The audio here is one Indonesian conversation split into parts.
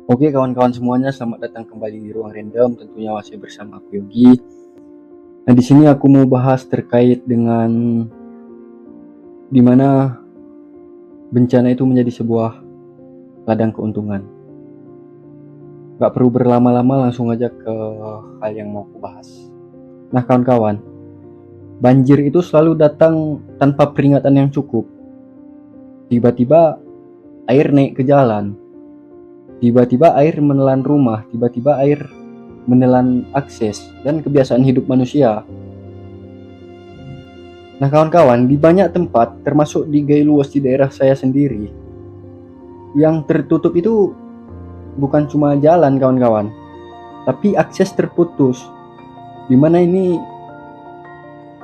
Oke kawan-kawan semuanya, selamat datang kembali di Ruang Random. Tentunya masih bersama aku Yogi. Nah, di sini aku mau bahas terkait dengan dimana bencana itu menjadi sebuah ladang keuntungan. Gak perlu berlama-lama, langsung aja ke hal yang mau aku bahas. Nah kawan-kawan, banjir itu selalu datang tanpa peringatan yang cukup. Tiba-tiba air naik ke jalan, tiba-tiba air menelan rumah, tiba-tiba air menelan akses dan kebiasaan hidup manusia. Nah kawan-kawan, di banyak tempat, termasuk di Gailuos di daerah saya sendiri, yang tertutup itu bukan cuma jalan kawan-kawan, tapi akses terputus, dimana ini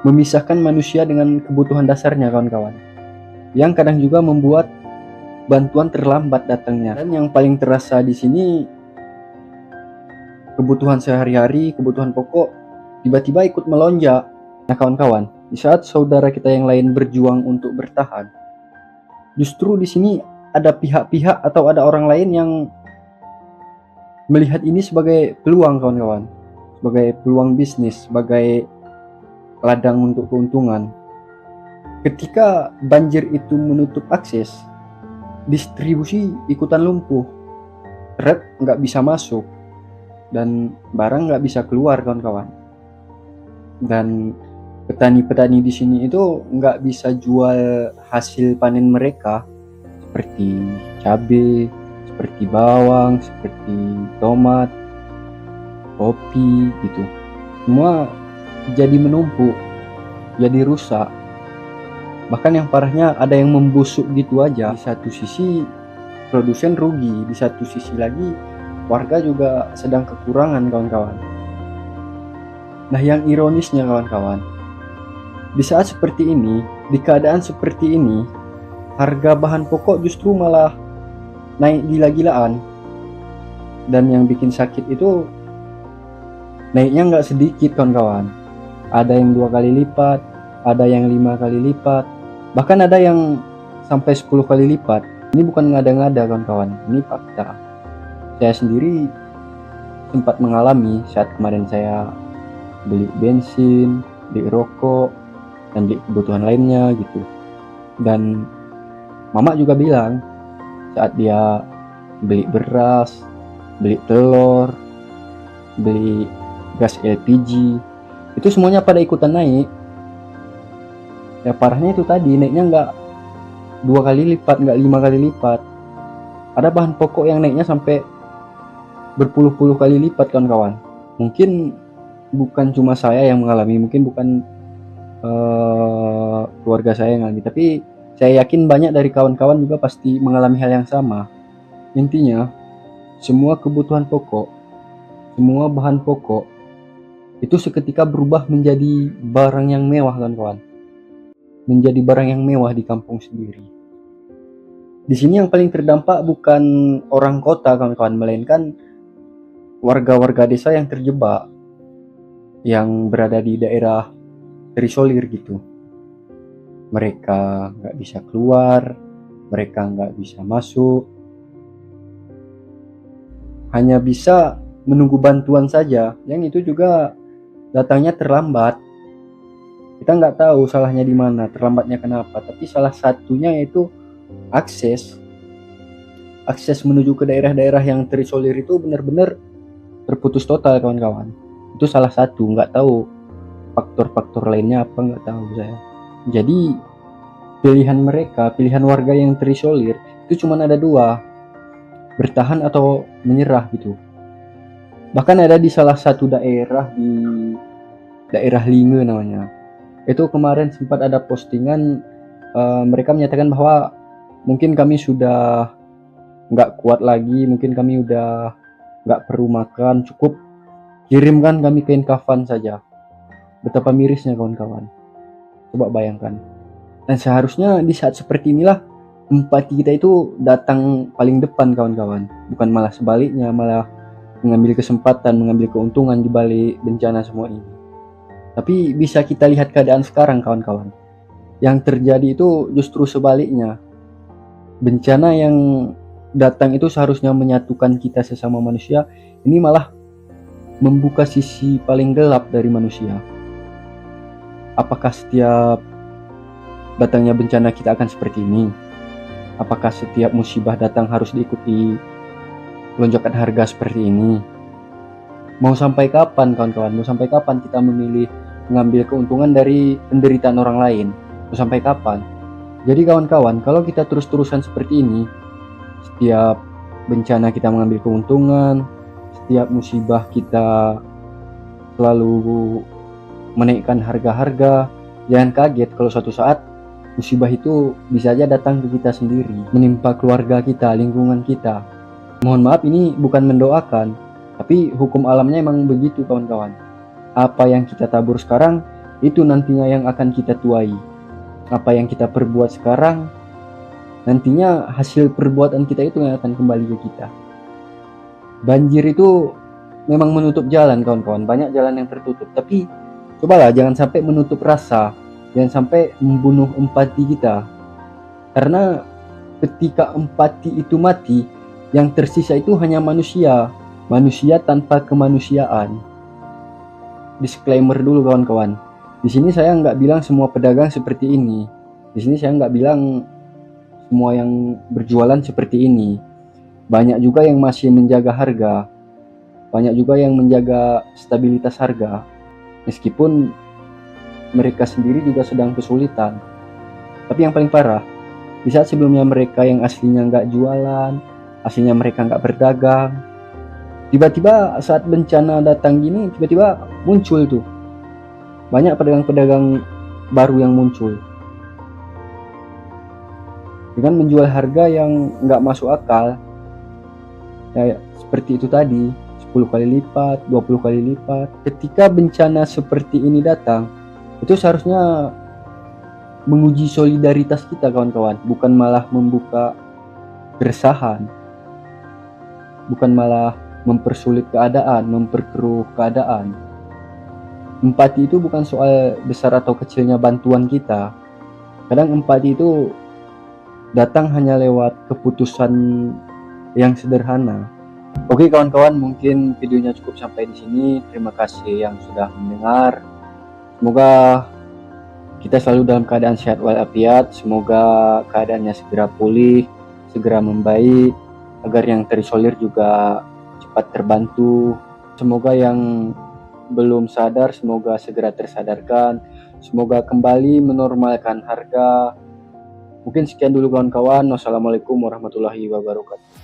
memisahkan manusia dengan kebutuhan dasarnya kawan-kawan, yang kadang juga membuat bantuan terlambat datangnya. Dan yang paling terasa di sini, kebutuhan sehari-hari, kebutuhan pokok, tiba-tiba ikut melonjak. Nah kawan-kawan, di saat saudara kita yang lain berjuang untuk bertahan, justru di sini ada pihak-pihak atau ada orang lain yang melihat ini sebagai peluang kawan-kawan, sebagai peluang bisnis, sebagai ladang untuk keuntungan. Ketika banjir itu menutup akses, distribusi ikutan lumpuh, truk nggak bisa masuk, dan barang nggak bisa keluar kawan-kawan. Dan petani-petani di sini itu nggak bisa jual hasil panen mereka, seperti cabai, seperti bawang, seperti tomat, kopi gitu. Semua jadi menumpuk, jadi rusak. Bahkan yang parahnya ada yang membusuk gitu aja. Di satu sisi produsen rugi, di satu sisi lagi warga juga sedang kekurangan kawan-kawan. Nah yang ironisnya kawan-kawan, di saat seperti ini, di keadaan seperti ini, harga bahan pokok justru malah naik gila-gilaan. Dan yang bikin sakit itu naiknya nggak sedikit kawan-kawan. Ada yang 2 kali lipat, ada yang 5 kali lipat, bahkan ada yang sampai 10 kali lipat. Ini bukan ngada-ngada kawan-kawan, ini fakta. Saya sendiri sempat mengalami saat kemarin saya beli bensin, beli rokok, dan beli kebutuhan lainnya gitu. Dan mama juga bilang saat dia beli beras, beli telur, beli gas LPG, itu semuanya pada ikutan naik. Ya parahnya itu tadi, naiknya nggak 2 kali lipat, nggak 5 kali lipat. Ada bahan pokok yang naiknya sampai berpuluh-puluh kali lipat kawan-kawan. Mungkin bukan cuma saya yang mengalami, mungkin bukan keluarga saya yang mengalami, tapi saya yakin banyak dari kawan-kawan juga pasti mengalami hal yang sama. Intinya, semua kebutuhan pokok, semua bahan pokok itu seketika berubah menjadi barang yang mewah kawan-kawan. Menjadi barang yang mewah di kampung sendiri. Di sini yang paling terdampak bukan orang kota kawan-kawan, melainkan warga-warga desa yang terjebak, yang berada di daerah terisolir gitu. Mereka nggak bisa keluar, mereka nggak bisa masuk, hanya bisa menunggu bantuan saja, yang itu juga datangnya terlambat. Kita nggak tahu salahnya di mana, terlambatnya kenapa, tapi salah satunya yaitu akses menuju ke daerah-daerah yang terisolir itu benar-benar terputus total kawan-kawan. Itu salah satu, nggak tahu faktor-faktor lainnya apa, nggak tahu saya. Jadi pilihan warga yang terisolir itu cuma ada dua, bertahan atau menyerah gitu. Bahkan ada di salah satu daerah, di daerah Linge namanya, itu kemarin sempat ada postingan, mereka menyatakan bahwa mungkin kami sudah nggak kuat lagi, mungkin kami udah nggak perlu makan, cukup kirimkan kami kain kafan saja. Betapa mirisnya kawan-kawan, coba bayangkan. Dan seharusnya di saat seperti inilah empati kita itu datang paling depan kawan-kawan, bukan malah sebaliknya, malah mengambil kesempatan, mengambil keuntungan di balik bencana semua ini. Tapi bisa kita lihat keadaan sekarang kawan-kawan, yang terjadi itu justru sebaliknya. Bencana yang datang itu seharusnya menyatukan kita sesama manusia, ini malah membuka sisi paling gelap dari manusia. Apakah setiap datangnya bencana kita akan seperti ini? Apakah setiap musibah datang harus diikuti lonjakan harga seperti ini? Mau sampai kapan kawan-kawan? Mau sampai kapan kita memilih mengambil keuntungan dari penderitaan orang lain? Mau sampai kapan? Jadi kawan-kawan, kalau kita terus-terusan seperti ini, setiap bencana kita mengambil keuntungan, setiap musibah kita selalu menaikkan harga-harga, jangan kaget kalau suatu saat musibah itu bisa aja datang ke kita sendiri, menimpa keluarga kita, lingkungan kita. Mohon maaf, ini bukan mendoakan, tapi hukum alamnya emang begitu kawan-kawan. Apa yang kita tabur sekarang, itu nantinya yang akan kita tuai. Apa yang kita perbuat sekarang, nantinya hasil perbuatan kita itu yang akan kembali ke kita. Banjir itu memang menutup jalan kawan-kawan, banyak jalan yang tertutup, tapi cobalah jangan sampai menutup rasa, jangan sampai membunuh empati kita. Karena ketika empati itu mati, yang tersisa itu hanya manusia, manusia tanpa kemanusiaan. Disclaimer dulu kawan-kawan, di sini saya nggak bilang semua pedagang seperti ini, di sini saya nggak bilang semua yang berjualan seperti ini. Banyak juga yang masih menjaga harga, banyak juga yang menjaga stabilitas harga, meskipun mereka sendiri juga sedang kesulitan. Tapi yang paling parah, di saat sebelumnya mereka yang aslinya nggak jualan, aslinya mereka nggak berdagang, tiba-tiba saat bencana datang gini, tiba-tiba muncul tuh banyak pedagang-pedagang baru yang muncul dengan menjual harga yang nggak masuk akal. Ya, seperti itu tadi, 10 kali lipat, 20 kali lipat. Ketika bencana seperti ini datang, itu seharusnya menguji solidaritas kita kawan-kawan, bukan malah membuka keresahan, bukan malah mempersulit keadaan, memperkeruh keadaan. Empati itu bukan soal besar atau kecilnya bantuan kita. Kadang empati itu datang hanya lewat keputusan yang sederhana. Oke kawan-kawan, mungkin videonya cukup sampai di sini. Terima kasih yang sudah mendengar. Semoga kita selalu dalam keadaan sehat walafiat. Semoga keadaannya segera pulih, segera membaik, agar yang terisolir juga cepat terbantu. Semoga yang belum sadar, semoga segera tersadarkan. Semoga kembali menormalkan harga. Mungkin sekian dulu kawan-kawan. Wassalamualaikum warahmatullahi wabarakatuh.